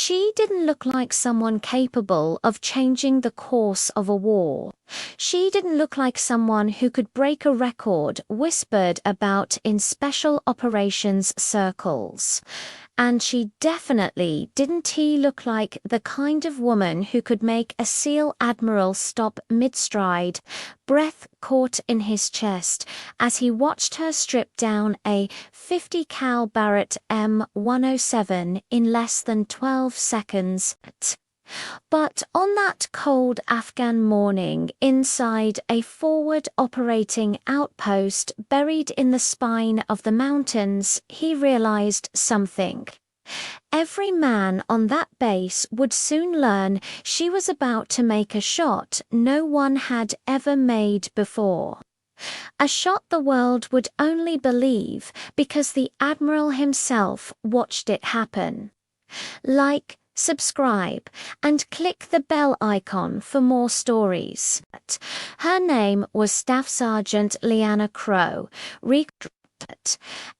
She didn't look like someone capable of changing the course of a war. She didn't look like someone who could break a record whispered about in special operations circles. And she definitely didn't look like the kind of woman who could make a SEAL admiral stop mid-stride, breath caught in his chest, as he watched her strip down a 50 cal Barrett M107 in less than 12 seconds. But on that cold Afghan morning, inside a forward operating outpost buried in the spine of the mountains, he realized something. Every man on that base would soon learn she was about to make a shot no one had ever made before. A shot the world would only believe because the Admiral himself watched it happen. Like, subscribe, and click the bell icon for more stories. Her name was Staff Sergeant Leanna Crowe, recruited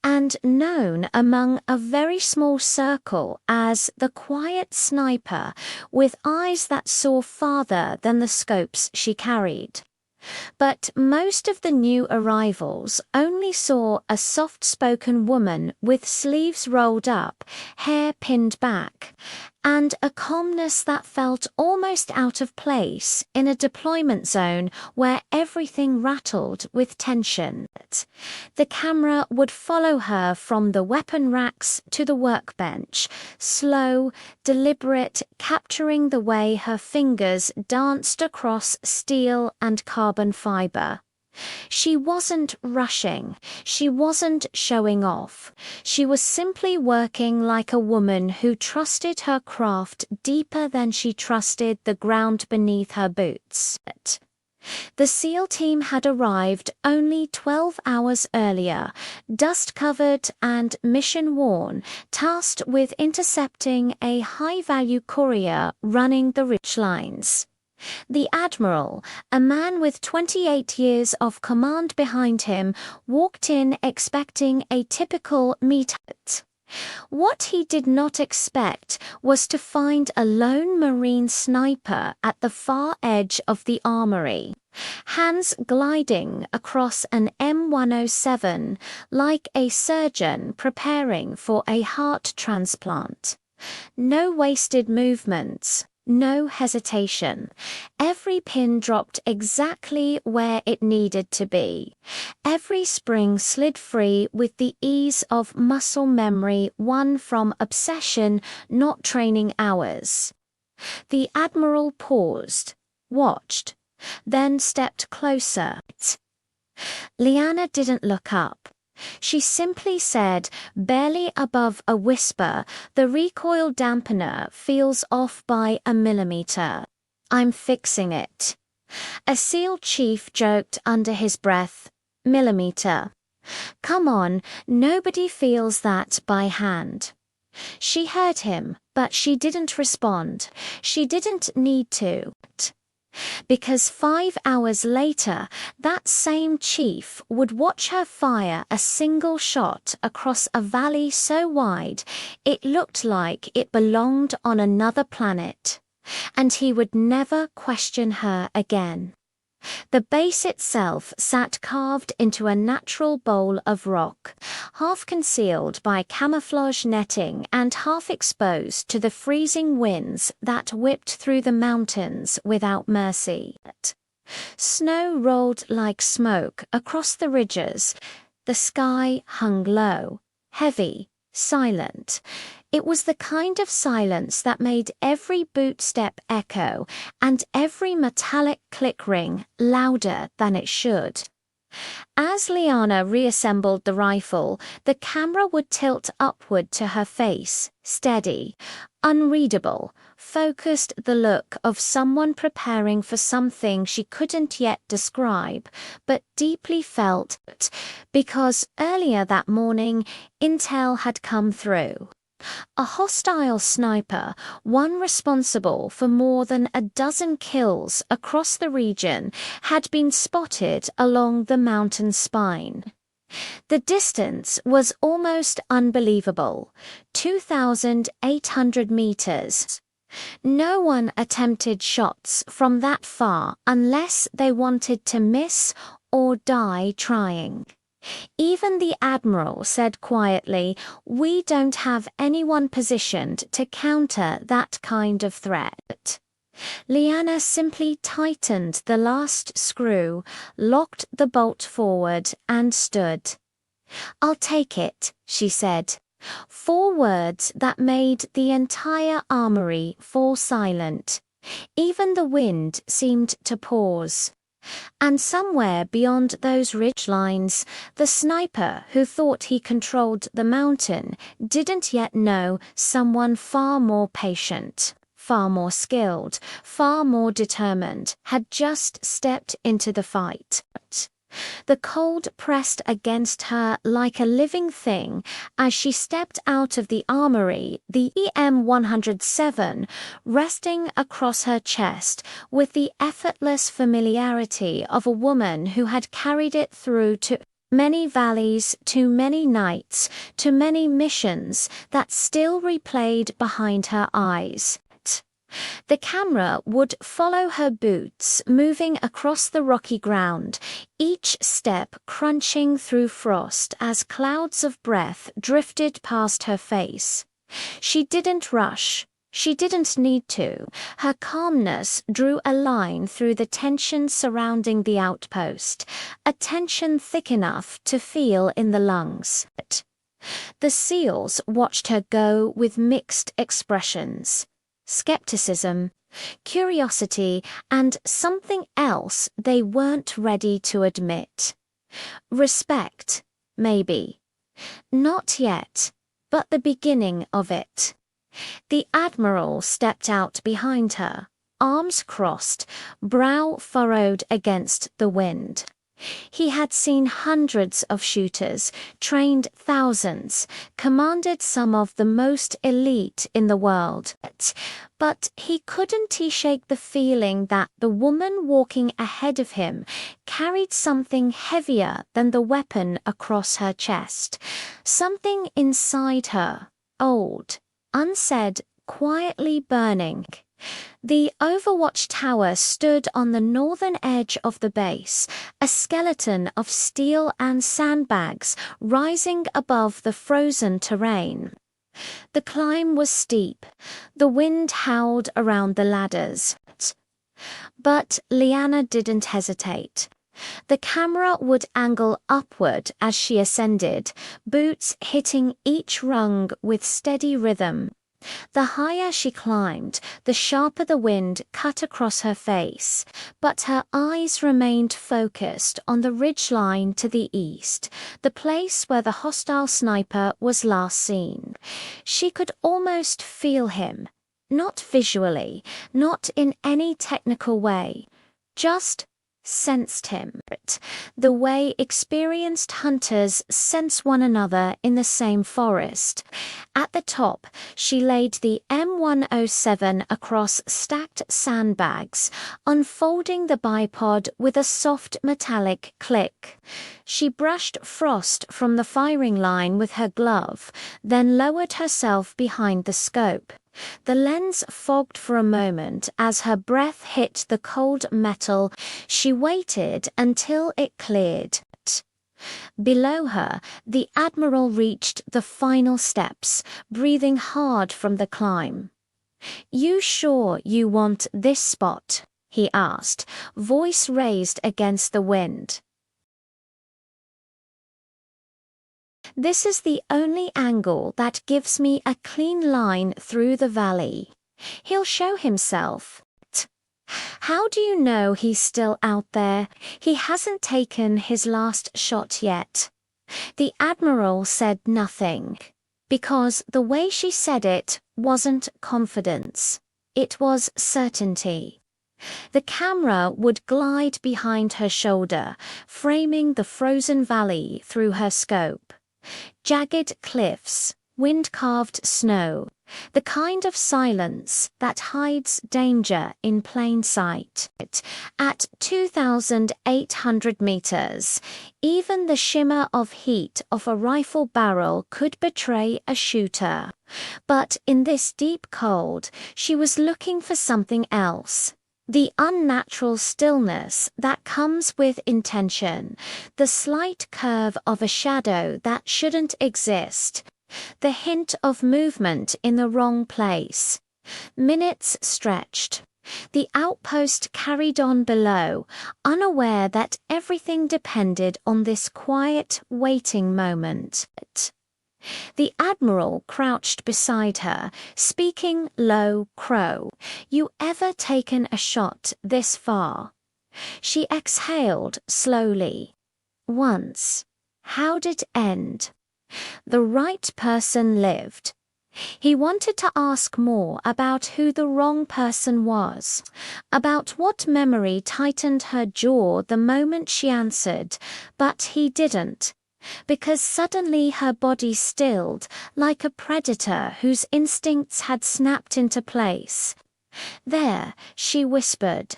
and known among a very small circle as the quiet sniper with eyes that saw farther than the scopes she carried. But most of the new arrivals only saw a soft-spoken woman with sleeves rolled up, hair pinned back, and a calmness that felt almost out of place in a deployment zone where everything rattled with tension. The camera would follow her from the weapon racks to the workbench, slow, deliberate, capturing the way her fingers danced across steel and carbon fiber. She wasn't rushing, she wasn't showing off. She was simply working like a woman who trusted her craft deeper than she trusted the ground beneath her boots. The SEAL team had arrived only 12 hours earlier, dust-covered and mission-worn, tasked with intercepting a high-value courier running the ridge lines. The Admiral, a man with 28 years of command behind him, walked in expecting a typical meet-up. What he did not expect was to find a lone Marine sniper at the far edge of the armory, hands gliding across an M107 like a surgeon preparing for a heart transplant. No wasted movements. No hesitation. Every pin dropped exactly where it needed to be. Every spring slid free with the ease of muscle memory won from obsession, not training hours. The Admiral paused, watched, then stepped closer. Leanna didn't look up. She simply said, barely above a whisper, "The recoil dampener feels off by a millimeter. I'm fixing it." A SEAL chief joked under his breath, "Millimeter. Come on, nobody feels that by hand." She heard him, but she didn't respond. She didn't need to. Because 5 hours later, that same chief would watch her fire a single shot across a valley so wide it looked like it belonged on another planet, and he would never question her again. The base itself sat carved into a natural bowl of rock, half concealed by camouflage netting and half exposed to the freezing winds that whipped through the mountains without mercy. Snow rolled like smoke across the ridges. The sky hung low, heavy, silent. It was the kind of silence that made every boot step echo and every metallic click ring louder than it should. As Leanna reassembled the rifle, the camera would tilt upward to her face, steady, unreadable, focused, the look of someone preparing for something she couldn't yet describe, but deeply felt, because earlier that morning, intel had come through. A hostile sniper, one responsible for more than a dozen kills across the region, had been spotted along the mountain spine. The distance was almost unbelievable, 2,800 meters. No one attempted shots from that far unless they wanted to miss or die trying. Even the admiral said quietly, "We don't have anyone positioned to counter that kind of threat." Liana simply tightened the last screw, locked the bolt forward, and stood. "I'll take it," she said. 4 words that made the entire armory fall silent. Even the wind seemed to pause. And somewhere beyond those ridge lines, the sniper who thought he controlled the mountain didn't yet know someone far more patient, far more skilled, far more determined had just stepped into the fight. The cold pressed against her like a living thing as she stepped out of the armory, the EM-107 resting across her chest with the effortless familiarity of a woman who had carried it through to many valleys, to many nights, to many missions that still replayed behind her eyes. The camera would follow her boots moving across the rocky ground, each step crunching through frost as clouds of breath drifted past her face. She didn't rush. She didn't need to. Her calmness drew a line through the tension surrounding the outpost, a tension thick enough to feel in the lungs. The SEALs watched her go with mixed expressions. Skepticism, curiosity, and something else they weren't ready to admit. Respect, maybe. Not yet, but the beginning of it. The admiral stepped out behind her, arms crossed, brow furrowed against the wind. He had seen hundreds of shooters, trained thousands, commanded some of the most elite in the world. But he couldn't shake the feeling that the woman walking ahead of him carried something heavier than the weapon across her chest. Something inside her, old, unsaid, quietly burning. The Overwatch Tower stood on the northern edge of the base, a skeleton of steel and sandbags rising above the frozen terrain. The climb was steep. The wind howled around the ladders. But Liana didn't hesitate. The camera would angle upward as she ascended, boots hitting each rung with steady rhythm. The higher she climbed, the sharper the wind cut across her face, but her eyes remained focused on the ridgeline to the east, the place where the hostile sniper was last seen. She could almost feel him, not visually, not in any technical way, just sensed him, the way experienced hunters sense one another in the same forest. At the top, she laid the M107 across stacked sandbags, unfolding the bipod with a soft metallic click. She brushed frost from the firing line with her glove, then lowered herself behind the scope. The lens fogged for a moment as her breath hit the cold metal. She waited until it cleared. Below her, the admiral reached the final steps, breathing hard from the climb. "You sure you want this spot?" he asked, voice raised against the wind. "This is the only angle that gives me a clean line through the valley. He'll show himself." "How do you know he's still out there? He hasn't taken his last shot yet." The admiral said nothing, because the way she said it wasn't confidence. It was certainty. The camera would glide behind her shoulder, framing the frozen valley through her scope. Jagged cliffs, wind-carved snow, The kind of silence that hides danger in plain sight. At 2,800 meters, even the shimmer of heat of a rifle barrel could betray a shooter. But in this deep cold, she was looking for something else. The unnatural stillness that comes with intention, the slight curve of a shadow that shouldn't exist, the hint of movement in the wrong place. Minutes stretched. The outpost carried on below, unaware that everything depended on this quiet, waiting moment. The Admiral crouched beside her, speaking low crow. "You ever taken a shot this far?" She exhaled slowly. "Once." "How'd it end?" The right person lived. He wanted to ask more about who the wrong person was, about what memory tightened her jaw the moment she answered, but he didn't, because suddenly her body stilled like a predator whose instincts had snapped into place. "There," she whispered.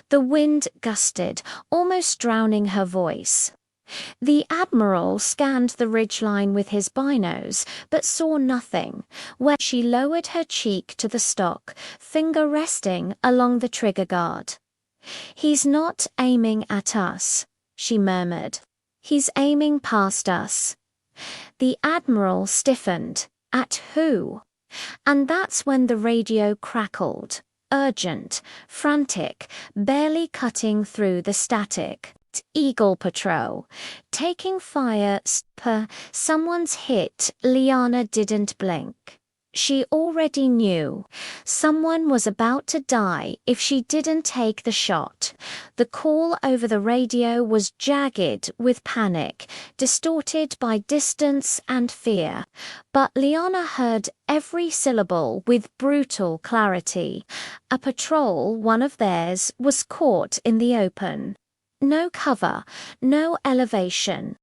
The wind gusted, almost drowning her voice. The Admiral scanned the ridgeline with his binos, but saw nothing, where she lowered her cheek to the stock, finger resting along the trigger guard. "He's not aiming at us," she murmured. "He's aiming past us." The Admiral stiffened. At who? And that's when the radio crackled. Urgent, frantic, barely cutting through the static. "Eagle Patrol. Taking fire. Someone's hit." Liana didn't blink. She already knew. Someone was about to die if she didn't take the shot. The call over the radio was jagged with panic, distorted by distance and fear. But Liana heard every syllable with brutal clarity. A patrol, one of theirs, was caught in the open. No cover, no elevation.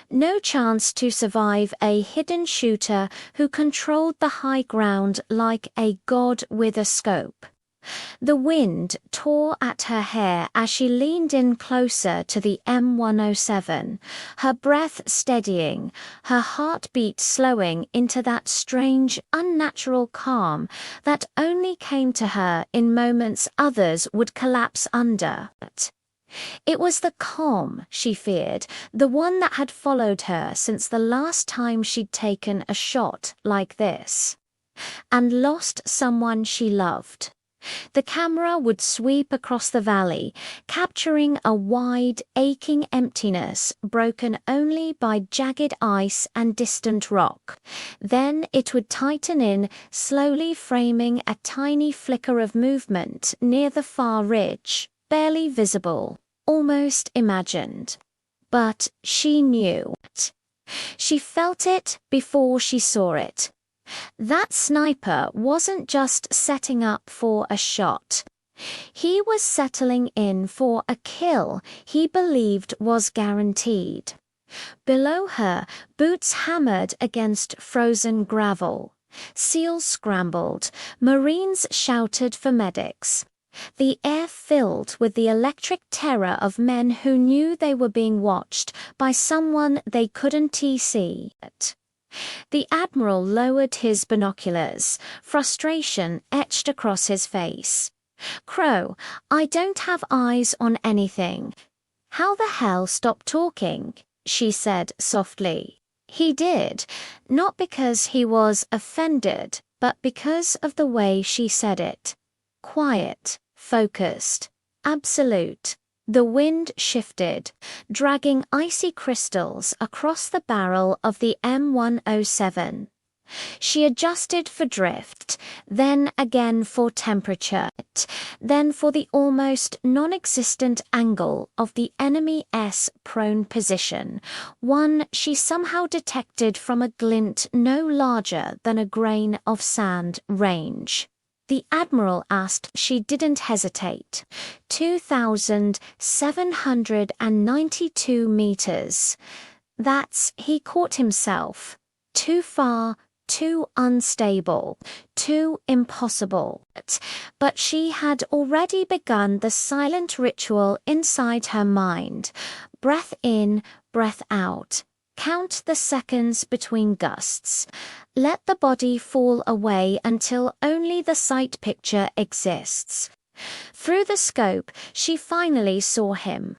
No chance to survive a hidden shooter who controlled the high ground like a god with a scope. The wind tore at her hair as she leaned in closer to the M107, her breath steadying, her heartbeat slowing into that strange, unnatural calm that only came to her in moments others would collapse under. It was the calm she feared, the one that had followed her since the last time she'd taken a shot like this. And lost someone she loved. The camera would sweep across the valley, capturing a wide, aching emptiness broken only by jagged ice and distant rock. Then it would tighten in, slowly framing a tiny flicker of movement near the far ridge, barely visible. Almost imagined. But she knew. She felt it before she saw it. That sniper wasn't just setting up for a shot. He was settling in for a kill he believed was guaranteed. Below her, boots hammered against frozen gravel. Seals scrambled. Marines shouted for medics. The air filled with the electric terror of men who knew they were being watched by someone they couldn't see. The Admiral lowered his binoculars, frustration etched across his face. "Crow, I don't have eyes on anything." "How the hell stop talking?" she said softly. He did, not because he was offended, but because of the way she said it. Quiet. Focused. Absolute. The wind shifted, dragging icy crystals across the barrel of the M107. She adjusted for drift, then again for temperature, then for the almost non-existent angle of the enemy's prone position, one she somehow detected from a glint no larger than a grain of sand range. The Admiral asked. She didn't hesitate. 2,792 meters. That's, he caught himself. Too far, too unstable, too impossible. But she had already begun the silent ritual inside her mind. Breath in, breath out. Count the seconds between gusts. Let the body fall away until only the sight picture exists. Through the scope, she finally saw him.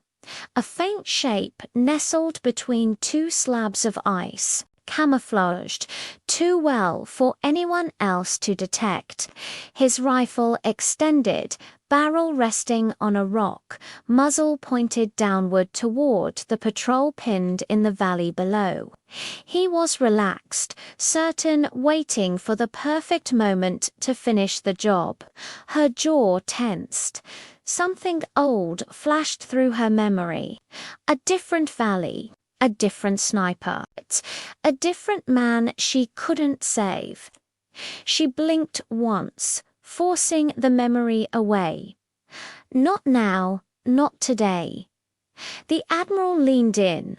A faint shape nestled between two slabs of ice, camouflaged too well for anyone else to detect. His rifle extended, barrel resting on a rock, muzzle pointed downward toward the patrol pinned in the valley below. He was relaxed, certain, waiting for the perfect moment to finish the job. Her jaw tensed. Something old flashed through her memory. A different valley, a different sniper, a different man she couldn't save. She blinked once, forcing the memory away. Not now, not today. The Admiral leaned in.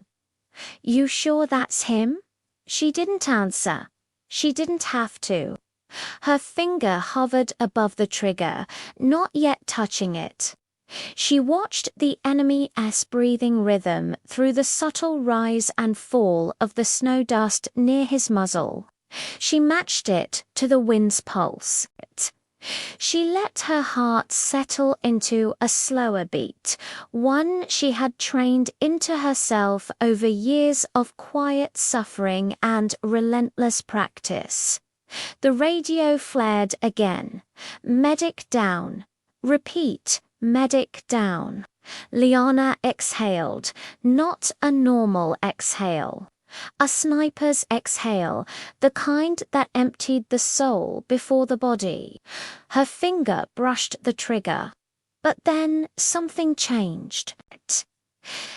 "You sure that's him?" She didn't answer. She didn't have to. Her finger hovered above the trigger, not yet touching it. She watched the enemy's breathing rhythm through the subtle rise and fall of the snow dust near his muzzle. She matched it to the wind's pulse. She let her heart settle into a slower beat, one she had trained into herself over years of quiet suffering and relentless practice. The radio flared again. "Medic down." Repeat, "Medic down." Liana exhaled, not a normal exhale. A sniper's exhale, the kind that emptied the soul before the body. Her finger brushed the trigger. But then something changed.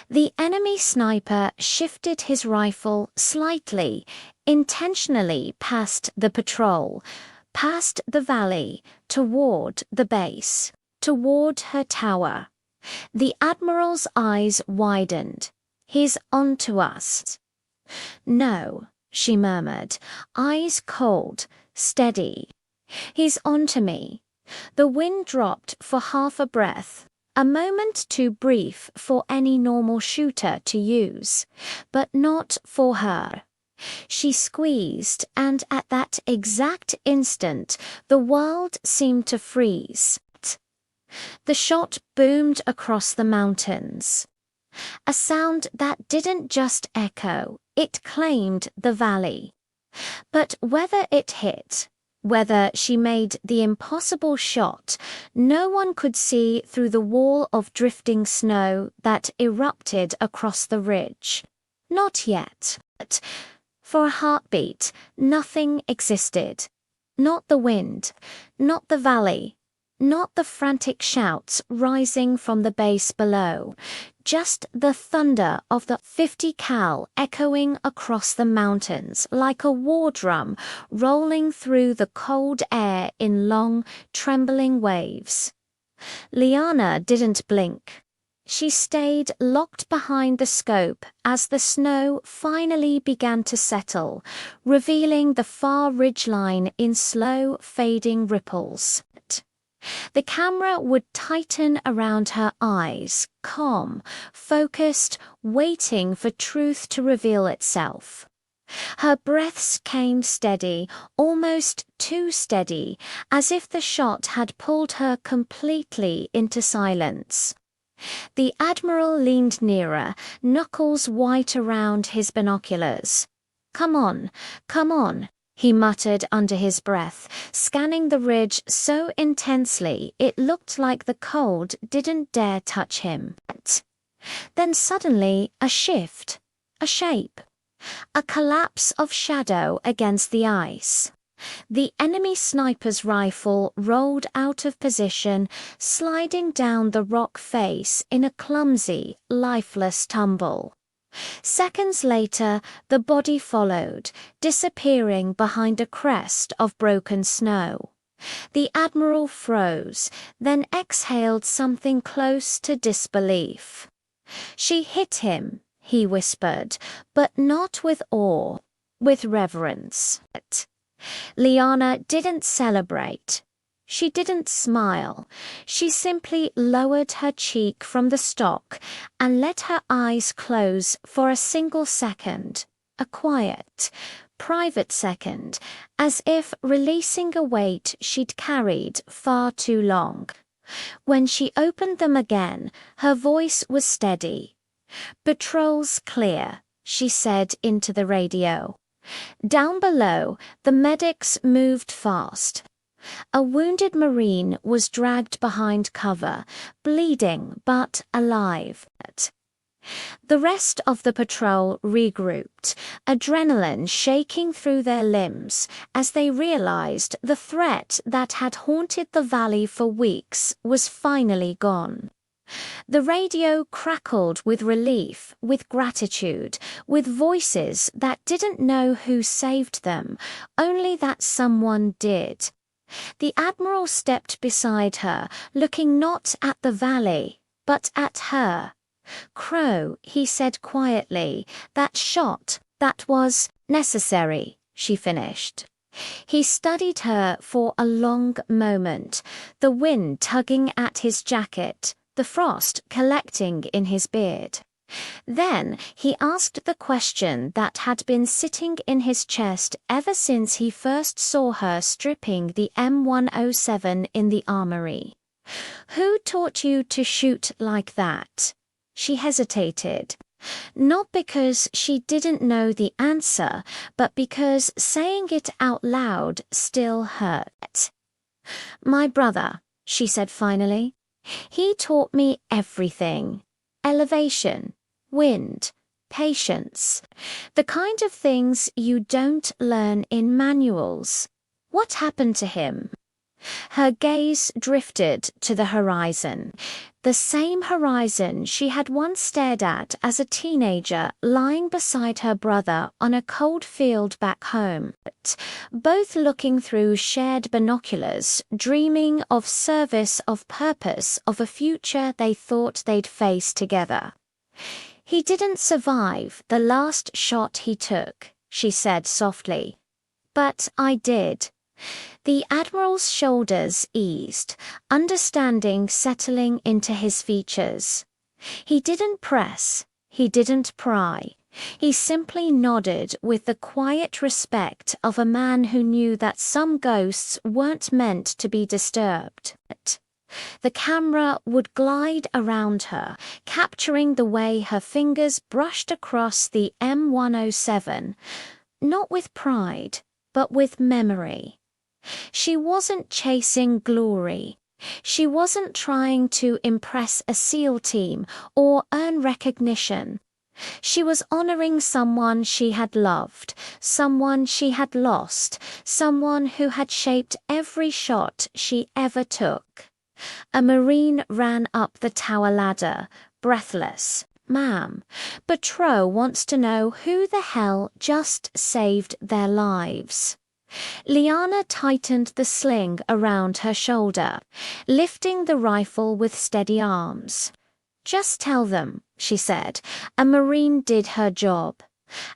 The enemy sniper shifted his rifle slightly, intentionally past the patrol, past the valley, toward the base, toward her tower. The Admiral's eyes widened. "He's on to us." "No," she murmured, eyes cold, steady. "He's on to me." The wind dropped for half a breath, a moment too brief for any normal shooter to use, but not for her. She squeezed, and at that exact instant, the world seemed to freeze. The shot boomed across the mountains. A sound that didn't just echo, it claimed the valley. But whether it hit, whether she made the impossible shot, no one could see through the wall of drifting snow that erupted across the ridge. Not yet. For a heartbeat, nothing existed. Not the wind, not the valley, not the frantic shouts rising from the base below, just the thunder of the 50 cal echoing across the mountains like a war drum rolling through the cold air in long, trembling waves. Liana didn't blink. She stayed locked behind the scope as the snow finally began to settle, revealing the far ridgeline in slow, fading ripples. The camera would tighten around her eyes, calm, focused, waiting for truth to reveal itself. Her breaths came steady, almost too steady, as if the shot had pulled her completely into silence. The Admiral leaned nearer, knuckles white around his binoculars. Come on, he muttered under his breath, scanning the ridge so intensely it looked like the cold didn't dare touch him. Then suddenly a shift, a shape, a collapse of shadow against the ice. The enemy sniper's rifle rolled out of position, sliding down the rock face in a clumsy, lifeless tumble. Seconds later, the body followed, disappearing behind a crest of broken snow. The Admiral froze, then exhaled something close to disbelief. "She hit him," he whispered, but not with awe, with reverence. Liana didn't celebrate. She didn't smile. She simply lowered her cheek from the stock and let her eyes close for a single second, a quiet, private second, as if releasing a weight she'd carried far too long. When she opened them again, her voice was steady. "Patrol's clear," she said into the radio. Down below, the medics moved fast. A wounded Marine was dragged behind cover, bleeding but alive. The rest of the patrol regrouped, adrenaline shaking through their limbs as they realized the threat that had haunted the valley for weeks was finally gone. The radio crackled with relief, with gratitude, with voices that didn't know who saved them, only that someone did. The Admiral stepped beside her, looking not at the valley, but at her. "Crow," he said quietly, "that shot, that was necessary," she finished. He studied her for a long moment, the wind tugging at his jacket, the frost collecting in his beard. Then he asked the question that had been sitting in his chest ever since he first saw her stripping the M107 in the armory. "Who taught you to shoot like that?" She hesitated. Not because she didn't know the answer, but because saying it out loud still hurt. "My brother," she said finally. "He taught me everything. Elevation, wind, patience. The kind of things you don't learn in manuals." "What happened to him?" Her gaze drifted to the horizon, the same horizon she had once stared at as a teenager lying beside her brother on a cold field back home, both looking through shared binoculars, dreaming of service, of purpose, of a future they thought they'd face together. "He didn't survive the last shot he took," she said softly. "But I did." The Admiral's shoulders eased, understanding settling into his features. He didn't press, he didn't pry. He simply nodded with the quiet respect of a man who knew that some ghosts weren't meant to be disturbed. The camera would glide around her, capturing the way her fingers brushed across the M107, not with pride, but with memory. She wasn't chasing glory. She wasn't trying to impress a SEAL team or earn recognition. She was honoring someone she had loved, someone she had lost, someone who had shaped every shot she ever took. A Marine ran up the tower ladder, breathless. "Ma'am, Batreau wants to know who the hell just saved their lives." Liana tightened the sling around her shoulder, lifting the rifle with steady arms. "Just tell them," she said. "A Marine did her job."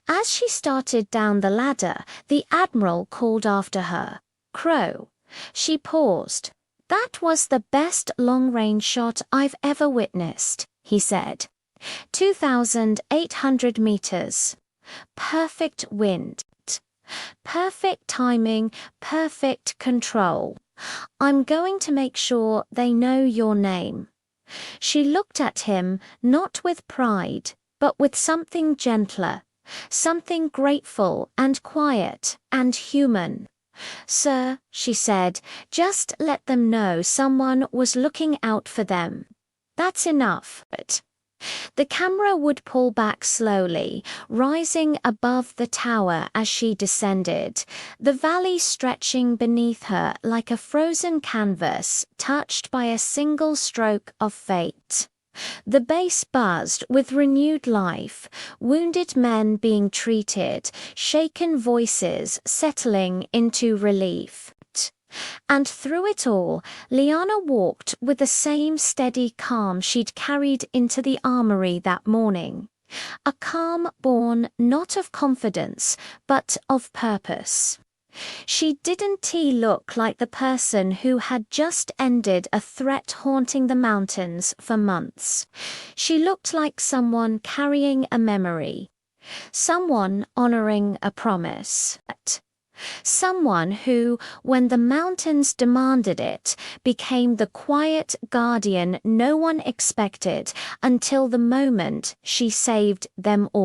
As she started down the ladder, the Admiral called after her, "Crow." She paused. "That was the best long-range shot I've ever witnessed," he said. 2,800 meters. Perfect wind. Perfect timing, perfect control. "I'm going to make sure they know your name." She looked at him not with pride, but with something gentler, something grateful and quiet and human. "Sir," she said, "just let them know someone was looking out for them. That's enough." The camera would pull back slowly, rising above the tower as she descended, the valley stretching beneath her like a frozen canvas touched by a single stroke of fate. The base buzzed with renewed life, wounded men being treated, shaken voices settling into relief. And through it all, Liana walked with the same steady calm she'd carried into the armory that morning. A calm born not of confidence, but of purpose. She didn't look like the person who had just ended a threat haunting the mountains for months. She looked like someone carrying a memory, someone honoring a promise. Someone who, when the mountains demanded it, became the quiet guardian no one expected until the moment she saved them all.